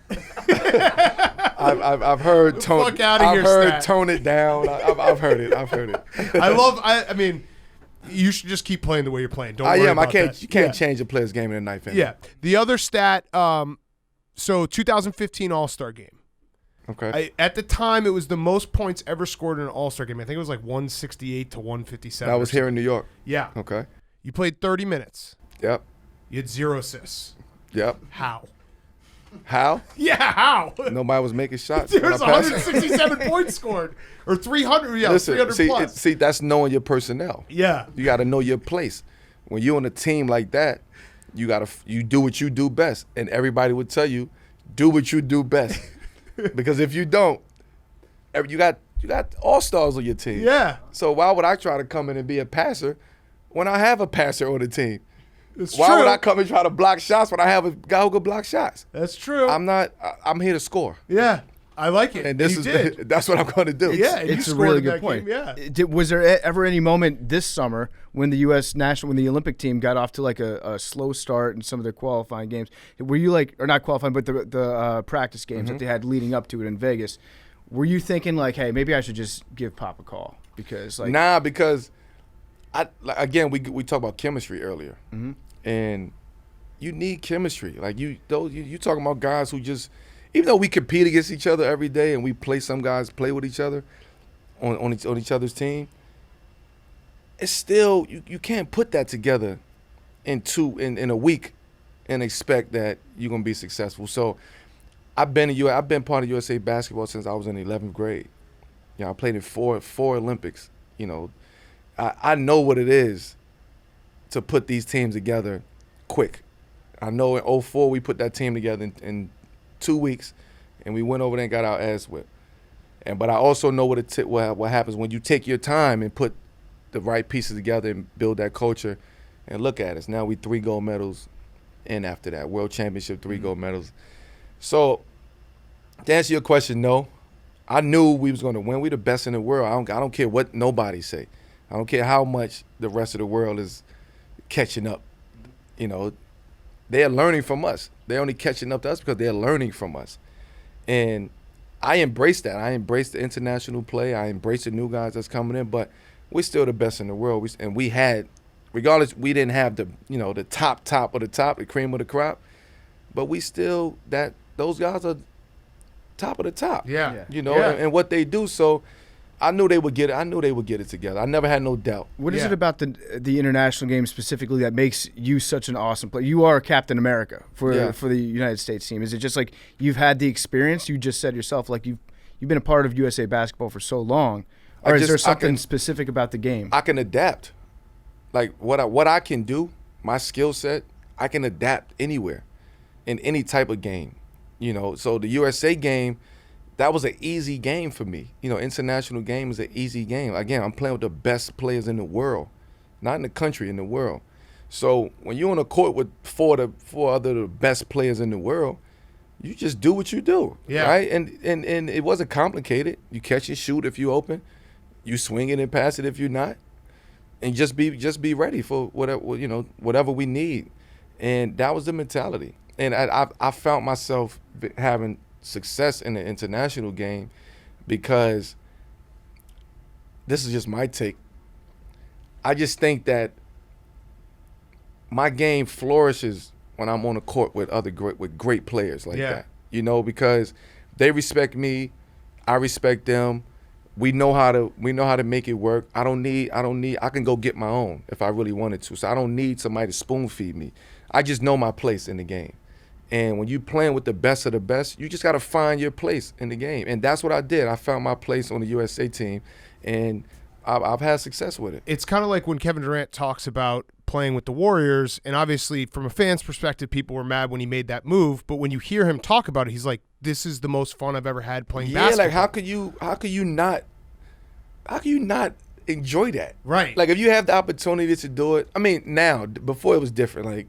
I've heard tone. Fuck out of here, I've heard stat. Tone it down. I've heard it. I mean, you should just keep playing the way you're playing. Don't worry about that. You can't change a player's game in a night. Yeah. The other stat. So 2015 All-Star game. Okay. At the time, it was the most points ever scored in an All-Star game. I think it was like 168 to 157. That was here in New York. Yeah. Okay. You played 30 minutes. Yep. You had 0 assists. Yep. How? Yeah, how? Nobody was making shots. There was 167 points scored. Or 300, Listen, 300 plus. See, that's knowing your personnel. Yeah. You got to know your place. When you're on a team like that, you do what you do best, and everybody would tell you, do what you do best, because if you don't, you got all-stars on your team. Yeah. So why would I try to come in and be a passer when I have a passer on the team? It's Why true. would I come and try to block shots when I have a guy who can block shots? That's true. I'm here to score. Yeah. I like it. And that's what I'm going to do. Yeah, and It's you a scored really in good that point. game, yeah. Was there ever any moment this summer when the when the Olympic team got off to like a slow start in some of their qualifying games? Were you like, or not qualifying, but the practice games that they had leading up to it in Vegas? Were you thinking like, hey, maybe I should just give Pop a call because like because we talked about chemistry earlier, and you need chemistry. Like you talking about guys who just, even though we compete against each other every day and we some guys play with each other on each other's team, it's still you can't put that together in a week and expect that you're gonna be successful. So I've been part of USA basketball since I was in the 11th grade. I played in four Olympics. I know what it is to put these teams together quick. I know in 2004 we put that team together in 2 weeks, and we went over there and got our ass whipped. But I also know what happens when you take your time and put the right pieces together and build that culture. And look at us now, we 3 gold medals in after that world championship, 3 gold medals. So to answer your question, no, I knew we was going to win. We the best in the world. I don't care what nobody say. I don't care how much the rest of the world is catching up. They're learning from us. They're only catching up to us because they're learning from us. And I embrace that. I embrace the international play. I embrace the new guys that's coming in. But we're still the best in the world. We had, regardless, we didn't have the top of the top, the cream of the crop. But we still those guys are top of the top. Yeah. And what they do. So I knew they would get it. I knew they would get it together. I never had no doubt. What is it about the international game specifically that makes you such an awesome player? You are Captain America for the United States team. Is it just like you've had the experience? You just said yourself like you've been a part of USA basketball for so long. Or is there something specific about the game? I can adapt. Like what I can do, my skill set, I can adapt anywhere, in any type of game. So the USA game, that was an easy game for me. International game is an easy game. Again, I'm playing with the best players in the world, not in the country, in the world. So when you're on a court with four other the best players in the world, you just do what you do, right? And it wasn't complicated. You catch and shoot if you open, you swing it and pass it if you're not, and just be ready for whatever we need. And that was the mentality. And I found myself having success in the international game because this is just my take. I just think that my game flourishes when I'm on the court with great players like that. Because they respect me, I respect them. We know how to make it work. I can go get my own if I really wanted to. So I don't need somebody to spoon feed me. I just know my place in the game. And when you're playing with the best of the best, you just got to find your place in the game. And that's what I did. I found my place on the USA team, and I've had success with it. It's kind of like when Kevin Durant talks about playing with the Warriors, and obviously from a fan's perspective, people were mad when he made that move. But when you hear him talk about it, he's like, this is the most fun I've ever had playing basketball. Yeah, like how could you not enjoy that? Right. Like if you have the opportunity to do it. I mean, now, before it was different. Like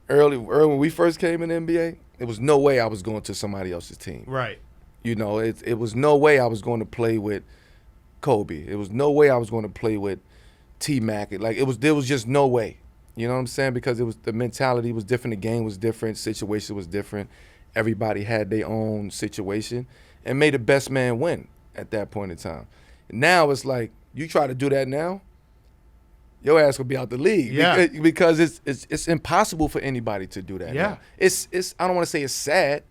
early when we first came in the NBA, it was no way I was going to somebody else's team. Right. It was no way I was going to play with Kobe. It was no way I was going to play with T-Mac. There was just no way. You know what I'm saying? Because the mentality was different, the game was different, situation was different. Everybody had their own situation and made the best man win at that point in time. Now it's like you try to do that now, your ass will be out the league. Yeah. Because it's impossible for anybody to do that. Yeah. Now. It's I don't want to say it's sad,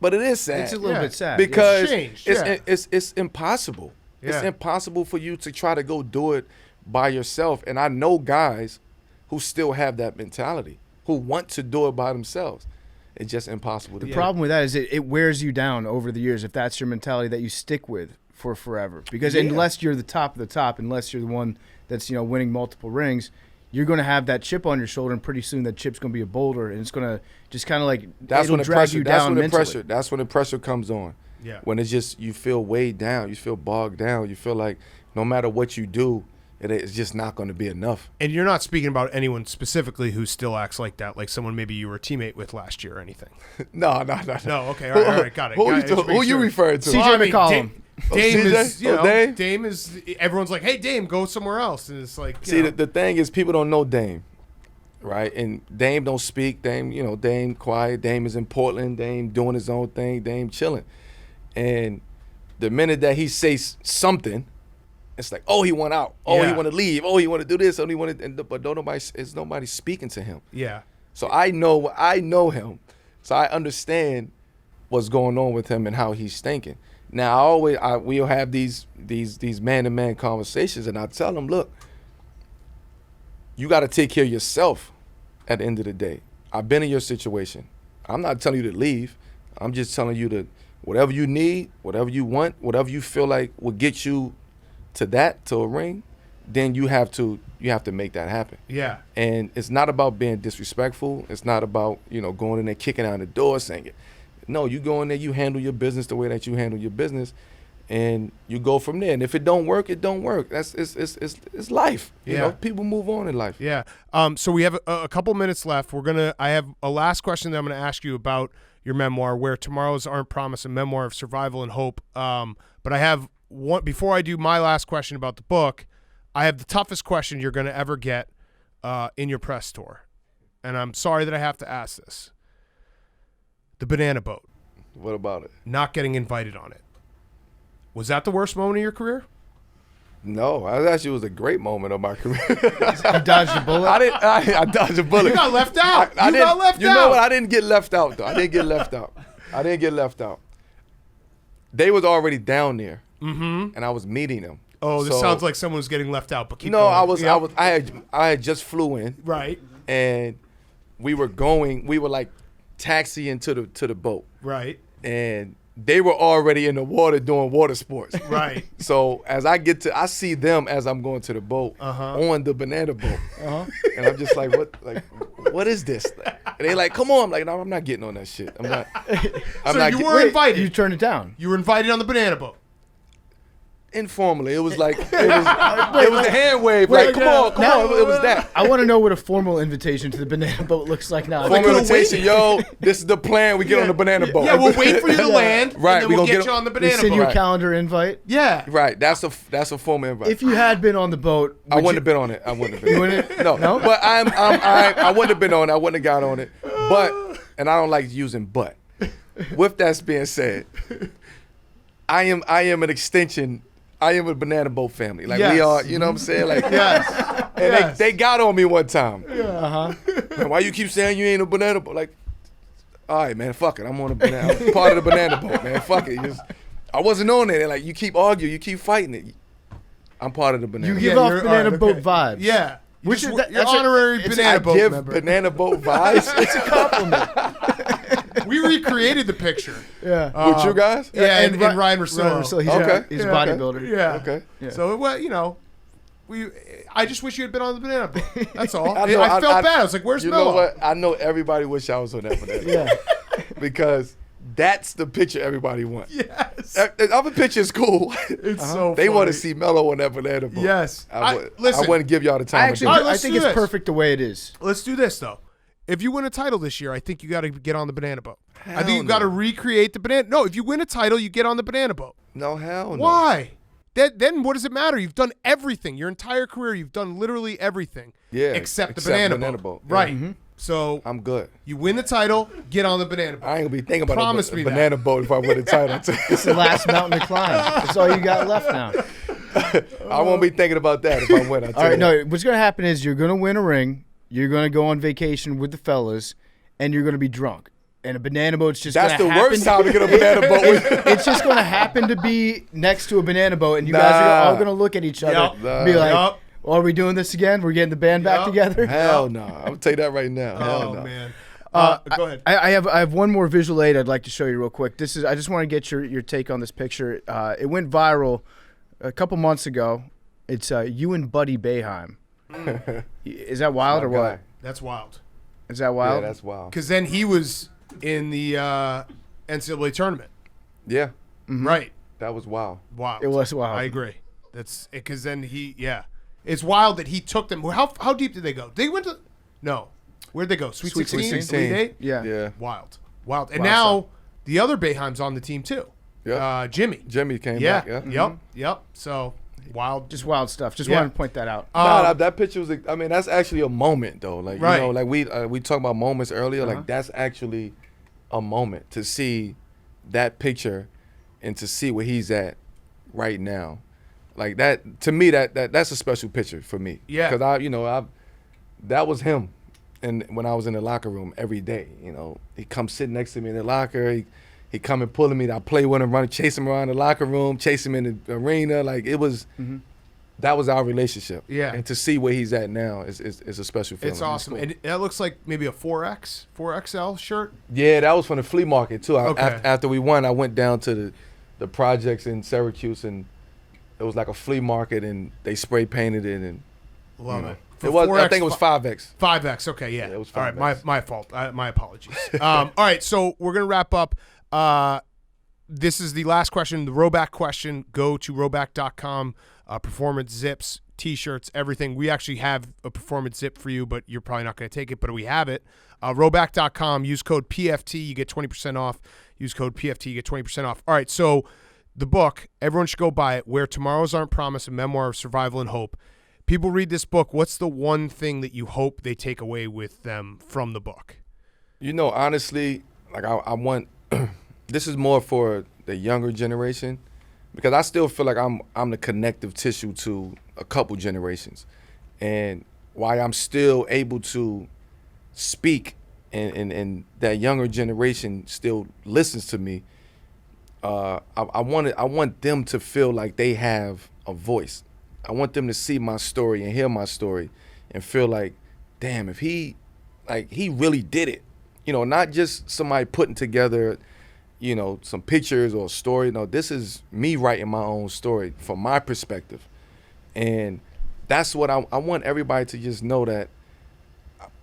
but it is sad. It's a little bit sad. Because changed. it's impossible. Yeah. It's impossible for you to try to go do it by yourself. And I know guys who still have that mentality, who want to do it by themselves. It's just impossible to do. The problem with that is it wears you down over the years if that's your mentality that you stick with for forever. Because unless you're the top of the top, unless you're the one that's winning multiple rings, you're going to have that chip on your shoulder, and pretty soon that chip's going to be a boulder, and it's going to just kind of like That's it'll when the drag pressure. you That's down when the mentally. pressure. That's when the pressure comes on. Yeah. When it's just you feel weighed down, you feel bogged down, you feel like no matter what you do, it's just not going to be enough. And you're not speaking about anyone specifically who still acts like that, like someone maybe you were a teammate with last year or anything. No. No, okay, all right, got it. Who you referring to? CJ McCollum. Dame is, CJ? Dame? Dame is. Everyone's like, "Hey, Dame, go somewhere else," and it's like, See, the thing is, people don't know Dame, right? And Dame don't speak. Dame quiet. Dame is in Portland. Dame doing his own thing. Dame chilling. And the minute that he says something, it's like, oh, he went out. Oh, he want to leave. Oh, he want to do this. Oh, he want to. But nobody speaking to him. Yeah. So I know him, so I understand what's going on with him and how he's thinking. Now we'll have these man-to-man conversations, and I tell him, look, you got to take care of yourself at the end of the day. I've been in your situation. I'm not telling you to leave. I'm just telling you to whatever you need, whatever you want, whatever you feel like will get you to a ring, then you have to make that happen. Yeah. And it's not about being disrespectful. It's not about, going in there kicking down the door saying it. No, you go in there, you handle your business the way that you handle your business, and you go from there. And if it don't work, it don't work. It's life. You know, people move on in life. Yeah. So we have a couple minutes left. I have a last question that I'm going to ask you about your memoir, Where Tomorrows Aren't Promised, a memoir of survival and hope. But I have one before I do my last question about the book. I have the toughest question you're going to ever get in your press tour, and I'm sorry that I have to ask this. The banana boat. What about it? Not getting invited on it. Was that the worst moment of your career? No, actually it was a great moment of my career. You dodged a bullet? I dodged a bullet. You got left out. I you got left out. You know what? I didn't get left out, though. I didn't get left out. They was already down there, and I was meeting them. Oh, this sounds like someone was getting left out, but keep no, going. I had just flew in. Right. And we were like taxiing to the boat. Right. And they were already in the water doing water sports. Right. So as I see them as I'm going to the boat on the banana boat. And I'm just like, what is this? And they like, come on. I'm like, no, I'm not getting on that shit. I'm not. You were invited. You turned it down. You were invited on the banana boat. Informally, it was like it was the hand wave. Like, come on, it was that. I want to know what a formal invitation to the banana boat looks like now. Formal invitation, yo. This is the plan. We get on the banana boat. Yeah, we'll wait for you to land. Right, And then we'll get you on the They banana send boat. you a calendar invite. Yeah. Right, that's a formal invite. If you had been on the boat, I wouldn't have been on it. I wouldn't have been. You on it. wouldn't? No, but I wouldn't have been on it. I wouldn't have got on it. But, and I don't like using but. With that being said, I am an extension. I am a banana boat family. Like we are, you know what I'm saying? Like and they got on me one time. Uh-huh. Man, why you keep saying you ain't a banana boat? Like, all right, man, fuck it. I'm on a banana. I'm part of the banana boat, man. Fuck it. I wasn't on it. They're like, you keep arguing, you keep fighting it. I'm part of the banana. You give off banana boat vibes. Yeah. Which You're that's honorary banana boat give member. banana boat vibes. It's a compliment. We recreated the picture. Yeah. With you guys? Yeah, and Ryan Russillo. He's a bodybuilder. Yeah. Okay. Yeah. So, well, I just wish you had been on the banana boat. That's all. I, know, felt bad. I was like, where's Melo? You know what? I know everybody wish I was on that banana boat. Yeah. Because that's the picture everybody wants. Yes. The other picture is cool. It's so They funny. want to see Melo on that banana boat. Yes. I listen, wouldn't give y'all the time. I let's think do it's this. perfect the way it is. Let's do this, though. If you win a title this year, I think you got to get on the banana boat. I think Hell you got to no. recreate the banana. No, if you win a title, you get on the banana boat. No, hell no. Why? Then what does it matter? You've done everything. Your entire career, you've done literally everything. Yeah. Except the banana boat. Yeah. Right. So I'm good. you win the title, get on the banana boat. I ain't gonna be thinking about Promise a me banana boat if I win a title. It's the last mountain to climb. That's all you got left now. I won't be thinking about that if I win. All right, no. What's going to happen is you're going to win a ring. You're going to go on vacation with the fellas, and you're going to be drunk. And a banana boat's just That's the gonna happen. worst time to get a banana boat. It's just going to happen to be next to a banana boat, and you guys are all going to look at each other and be like, Yup. "Are we doing this again? We're getting the band back Yup. together?" Hell no. I'm gonna tell you that right now. Hell Oh, no. man. Go ahead. I have one more visual aid I'd like to show you real quick. I just want to get your take on this picture. It went viral a couple months ago. It's you and Buddy Boeheim. Is that wild or My what? guy. That's wild. Is that wild? Yeah, that's wild. Because then he was in the NCAA tournament. Yeah, Right. that was wild. Wild. It was wild. I agree. That's because then it's wild that he took them. How deep did they go? They went to Where'd they go? Sweet 16? Sweet 16. Elite Eight? Yeah. Yeah. Wild. And Wild now the other Boeheim's on the team too. Yep. Jimmy. Jimmy came Yeah. back. Yeah. Yep. So wild. Just wild stuff. Just Yeah. wanted to point that out. That picture was. I mean, that's actually a moment, though. Like Right. you know, like we talked about moments earlier. Like that's actually a moment to see that picture and to see where he's at right now. Like that to me, that's a special picture for me. Yeah. Because that was him, and when I was in the locker room every day, he come sit next to me in the locker. He come and pulling me. I play with him, chase him around the locker room, chase him in the arena. Like it was. That was our relationship. Yeah. And to see where he's at now is a special feeling. It's awesome. cool. And that looks like maybe a 4XL shirt. Yeah, that was from the flea market too. Okay. After we won, I went down to the projects in Syracuse, and it was like a flea market, and they spray painted it, and Love it. it was. 4X, I think it was 5X. 5X. Okay, yeah. Yeah, it was All right, 5X. my fault. My apologies. All right, so we're gonna wrap up. This is the last question, the Roback question. Go to roback.com. Performance zips, T-shirts, everything. We actually have a performance zip for you, but you're probably not going to take it. But we have it. Roback.com. Use code PFT. You get 20% off. Use code PFT. You get 20% off. All right, so the book, everyone should go buy it. Where Tomorrows Aren't Promised, a memoir of survival and hope. People read this book. What's the one thing that you hope they take away with them from the book? Honestly, like I want. This is more for the younger generation, because I still feel like I'm the connective tissue to a couple generations, and why I'm still able to speak and that younger generation still listens to me. I want them to feel like they have a voice. I want them to see my story and hear my story and feel like, damn, if he really did it, not just somebody putting together, some pictures or a story. No, this is me writing my own story from my perspective. And that's what I want everybody to just know, that,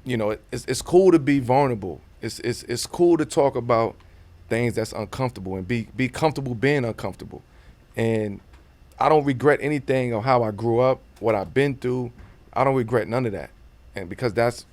it's cool to be vulnerable. It's cool to talk about things that's uncomfortable and be comfortable being uncomfortable. And I don't regret anything of how I grew up, what I've been through. I don't regret none of that. And because that's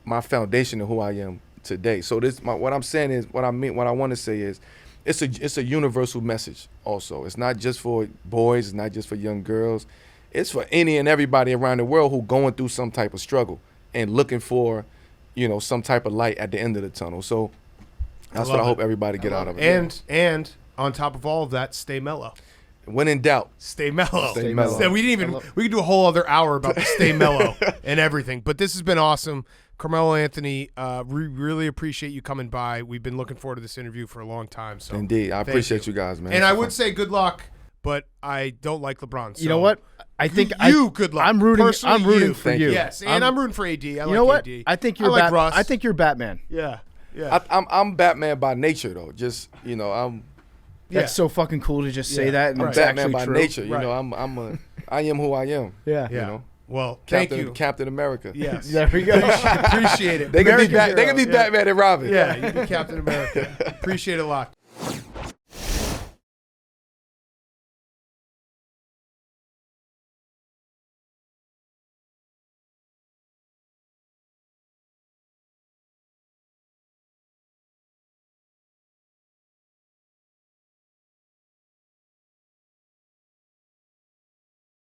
my foundation of who I am today. So what I'm saying is, what I want to say is, it's a universal message also. It's not just for boys, it's not just for young girls. It's for any and everybody around the world who going through some type of struggle and looking for, some type of light at the end of the tunnel. So that's what I hope everybody get out of it. And on top of all of that, stay mellow. When in doubt, stay mellow. Stay mellow. So we could do a whole other hour about the stay mellow and everything. But this has been awesome. Carmelo Anthony, we really appreciate you coming by. We've been looking forward to this interview for a long time. So indeed, I appreciate you guys, man. And I would say good luck, but I don't like LeBron. So You know what? I think good luck. I'm rooting Personally, for Thank you. you. Yes, and I'm rooting for AD. You know what? AD. I think you're like Russ. I think you're Batman. Yeah. I'm Batman by nature, though. Just I'm That's so fucking cool to just say Yeah. that. And Right. it's Batman actually by true. nature. Right. I am who I am. Yeah. Yeah. Well, thank you. Captain America. Yes. There we go. Appreciate it. They can be American hero. Batman and Robin. Yeah, you be Captain America. Appreciate it a lot.